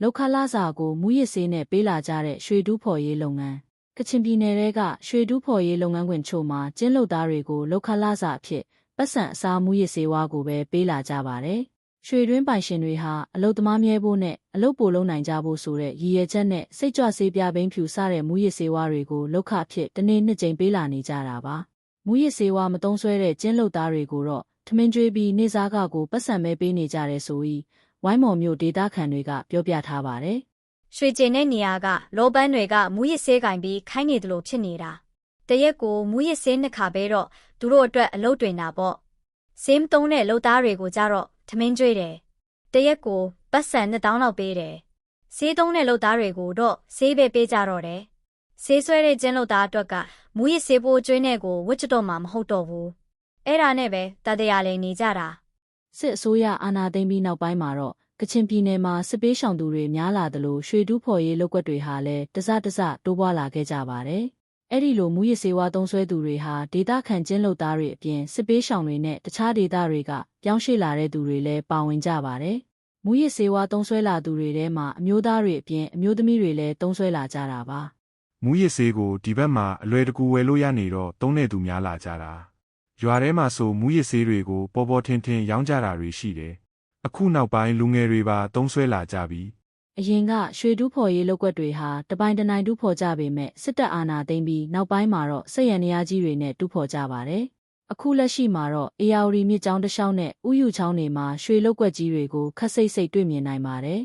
လောက်ခလာစာကိုမူရစ်ဆေးနဲ့ပေးလာကြတဲ့ရွှေတူးဖော်ရေးလုပ်ငန်းကချင်ပြည်နယ်ကရွှေတူးဖော်ရေးလုပ်ငန်းခွင်ချို့မှာကျင်းလုပ်သားတွေကိုလောက်ခလာစာအဖြစ်ပတ်စံအစားမူရစ်ဆေးဝါးကိုပဲပေးလာကြပါတယ်။ရွှေတွင်းပိုင်ရှင်တွေဟာအလုပ်သမားမြဲဖို့နဲ့အလုပ်ပိုလုပ်နိုင်ကြဖို့ဆိုတဲ့ရည်ရွယ်ချက်နဲ့စိတ်ကြွဆေးပြဘိန်းဖြူစတဲ့မူရစ်ဆေးဝါးတွေကိုလောက်ခအဖြစ်တနေ့နှစ်ကြိမ်ပေးလာနေကြတာပါ။မူရစ်ဆေးဝါးမသုံးဆွဲတဲ့ကျင်းလုပ်သားတွေကိုတော့ထမင်းကျွေးပြီးနေစားကကိုပတ်စံပဲပေးနေကြတယ်ဆိုပြီးဝိုင်းမော်မြို့ဒေသခံတွေကပြောပြထားပါတယ်။ရွှေကျင်တဲ့နေရာကလောပန်းတွေကမူရစ်ဆေးကင်ပြီးခိုင်းနေတယ်လို့ဖြစ်နေတာ။တရက်ကိုမူရစ်ဆေးနှစ်ခါပဲတော့သူတို့အတွက်အလုပ်တွင်တာပေါ့။ဆေးမသုံးတဲ့လုပ်သားတွေကိုကြတော့ထမင်းကျွေးတယ်။တရက်ကိုပတ်စံ2000လောက်ပေးတယ်။ဆေးသုံးတဲ့လုပ်သားတွေကိုတော့ဆေးပဲပေးကြတော့တယ်။ဆေးဆွဲတဲ့ကျင်းလုပ်သားအတွက်ကမူရစ်ဆေးပိုးကျွေးနဲ့ကိုဝစ်ချတော့မှမဟုတ်တော့ဘူး။အဲ့ဒါနဲ့ပဲတတရားလေးနေကြတာ။စစ်အစိုးရအာဏာသိမ်းပြီးနောက်ပိုင်းမှာတော့ကချင်ပြည်နယ်မှာစစ်ပေးရှောင်သူတွေများလာသလိုရွှေတူးဖော်ရေးလုပ်ကွက်တွေဟာလည်းတစတိုးပွားလာခဲ့ကြပါတယ်။အဲ့ဒီလိုမူရစ်ဆေးဝါးသုံးစွဲသူတွေဟာဒေသခံကျင်းလုပ်သားတွေအပြင်စစ်ပေးရှောင်တွေနဲ့တခြားဒေသတွေကပြောင်းရွှေ့လာတဲ့သူတွေလည်းပါဝင်ကြပါတယ်။မူရစ်ဆေးဝါးသုံးစွဲလာသူတွေထဲမှာအမျိုးသားတွေအပြင်အမျိုးသမီးတွေလည်းသုံးစွဲလာကြတာပါ။မူရစ်ဆေးကိုဒီဘက်မှာအလွယ်တကူဝယ်လို့ရနေတော့သုံးတဲ့သူများလာကြတာ။ရွာထဲမှာဆိုမူရစ်ဆေးတွေကိုပေါ်ပေါ်ထင်ထင်ရောင်းကြတာတွေရှိတယ်။အခုနောက်ပိုင်းလူငယ်တွေပါသုံးစွဲလာကြပြီ။အရင်ကရွှေတူးဖော်ရေးလုပ်ကွက်တွေဟာတပိုင်တနိုင်တူးဖော်ကြပေမဲ့စစ်တပ်အာဏာသိမ်းပြီးနောက်ပိုင်းမှာတော့စက်ရန်ရားကြီးတွေနဲ့တူးဖော်ကြပါတယ်။အခုလက်ရှိမှာတော့အေယာဝတီမြစ်ကြောင်းတစ်လျှောက်နဲ့ဥယျာဉ်ချောင်းတွေမှာရွှေလုပ်ကွက်ကြီးတွေကိုခက်စိတ်တွေ့မြင်နိုင်ပါတယ်